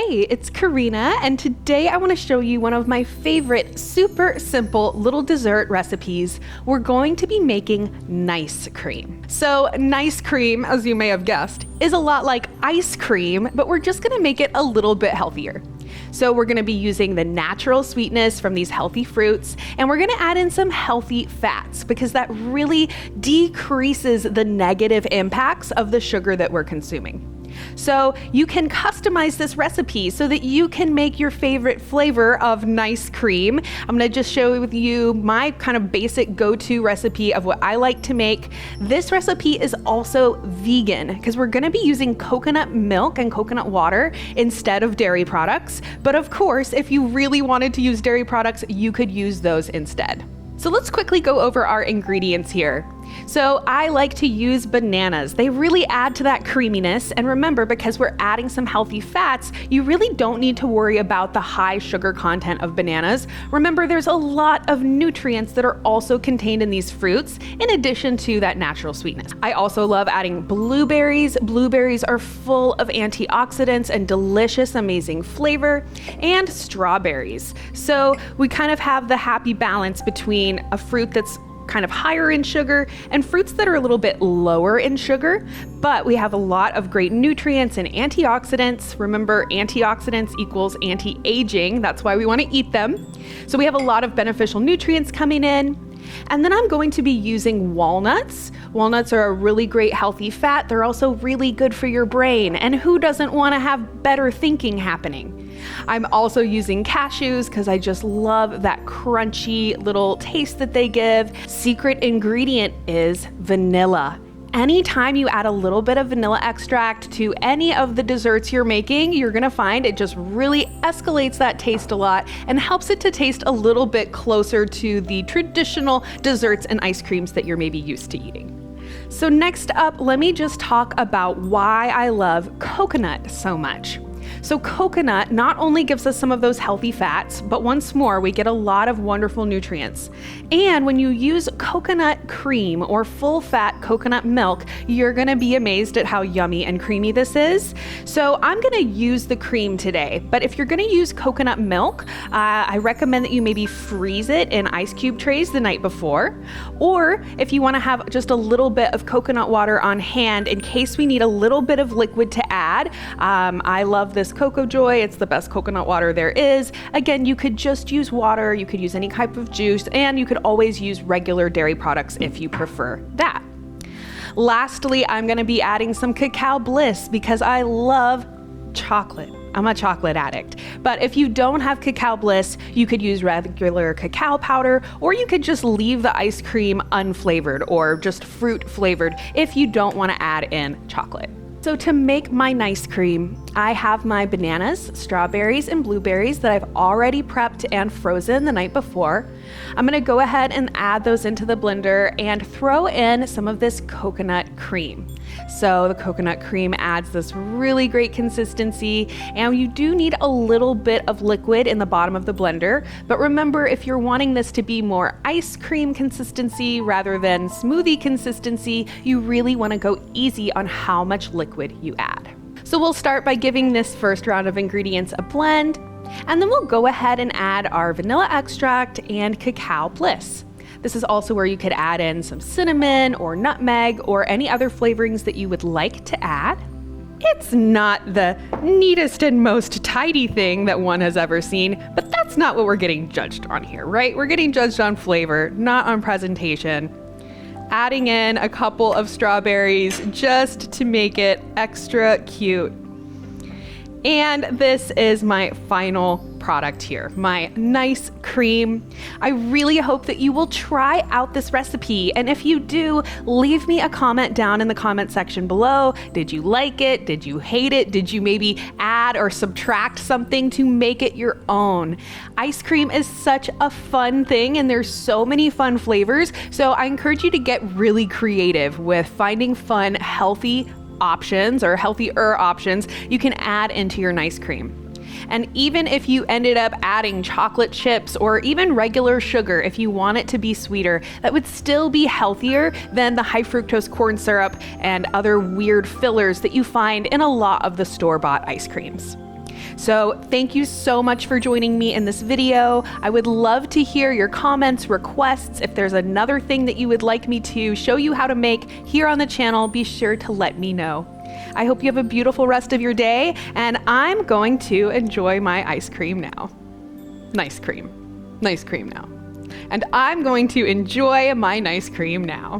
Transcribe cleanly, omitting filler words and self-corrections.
Hey, it's Corrina, and today I want to show you one of my favorite super simple little dessert recipes. We're going to be making nice cream. So nice cream, as you may have guessed, is a lot like ice cream, but we're just going to make it a little bit healthier. So we're going to be using the natural sweetness from these healthy fruits, and we're going to add in some healthy fats because that really decreases the negative impacts of the sugar that we're consuming. So you can customize this recipe so that you can make your favorite flavor of nice cream. I'm going to just share with you my kind of basic go-to recipe of what I like to make. This recipe is also vegan because we're going to be using coconut milk and coconut water instead of dairy products. But of course, if you really wanted to use dairy products, you could use those instead. So let's quickly go over our ingredients here. So I like to use bananas. They really add to that creaminess. And remember, because we're adding some healthy fats, you really don't need to worry about the high sugar content of bananas. Remember, there's a lot of nutrients that are also contained in these fruits, in addition to that natural sweetness. I also love adding blueberries. Blueberries are full of antioxidants and delicious, amazing flavor, and strawberries. So we kind of have the happy balance between a fruit that's kind of higher in sugar and fruits that are a little bit lower in sugar, but we have a lot of great nutrients and antioxidants. Remember, antioxidants equals anti-aging. That's why we want to eat them. So we have a lot of beneficial nutrients coming in. And then I'm going to be using walnuts. Walnuts are a really great healthy fat. They're also really good for your brain. And who doesn't want to have better thinking happening? I'm also using cashews because I just love that crunchy little taste that they give. Secret ingredient is vanilla. Anytime you add a little bit of vanilla extract to any of the desserts you're making, you're gonna find it just really escalates that taste a lot and helps it to taste a little bit closer to the traditional desserts and ice creams that you're maybe used to eating. So next up, let me just talk about why I love coconut so much. So coconut not only gives us some of those healthy fats, but once more, we get a lot of wonderful nutrients. And when you use coconut cream or full fat coconut milk, you're gonna be amazed at how yummy and creamy this is. So I'm gonna use the cream today, but if you're gonna use coconut milk, I recommend that you maybe freeze it in ice cube trays the night before. Or if you wanna have just a little bit of coconut water on hand in case we need a little bit of liquid to add. I love this Cocoa Joy. It's the best coconut water there is. Again, you could just use water, you could use any type of juice, and you could always use regular dairy products if you prefer that. Lastly, I'm going to be adding some Cacao Bliss because I love chocolate. I'm a chocolate addict. But if you don't have Cacao Bliss, you could use regular cacao powder, or you could just leave the ice cream unflavored or just fruit flavored if you don't want to add in chocolate. So to make my nice cream, I have my bananas, strawberries, and blueberries that I've already prepped and frozen the night before. I'm gonna go ahead and add those into the blender and throw in some of this coconut cream. So the coconut cream adds this really great consistency, and you do need a little bit of liquid in the bottom of the blender. But remember, if you're wanting this to be more ice cream consistency rather than smoothie consistency, you really wanna go easy on how much liquid you add. So we'll start by giving this first round of ingredients a blend, and then we'll go ahead and add our vanilla extract and Cacao Bliss. This is also where you could add in some cinnamon or nutmeg or any other flavorings that you would like to add. It's not the neatest and most tidy thing that one has ever seen, but that's not what we're getting judged on here, right? We're getting judged on flavor, not on presentation. Adding in a couple of strawberries just to make it extra cute. And this is my final product here, my nice cream. I really hope that you will try out this recipe. And if you do, leave me a comment down in the comment section below. Did you like it? Did you hate it? Did you maybe add or subtract something to make it your own? Ice cream is such a fun thing, and there's so many fun flavors. So I encourage you to get really creative with finding fun, healthy options or healthier options you can add into your nice cream. And even if you ended up adding chocolate chips or even regular sugar, if you want it to be sweeter, that would still be healthier than the high fructose corn syrup and other weird fillers that you find in a lot of the store-bought ice creams. So thank you so much for joining me in this video. I would love to hear your comments, requests. If there's another thing that you would like me to show you how to make here on the channel, be sure to let me know. I hope you have a beautiful rest of your day, and I'm going to enjoy my ice cream now. Nice cream now. And I'm going to enjoy my nice cream now.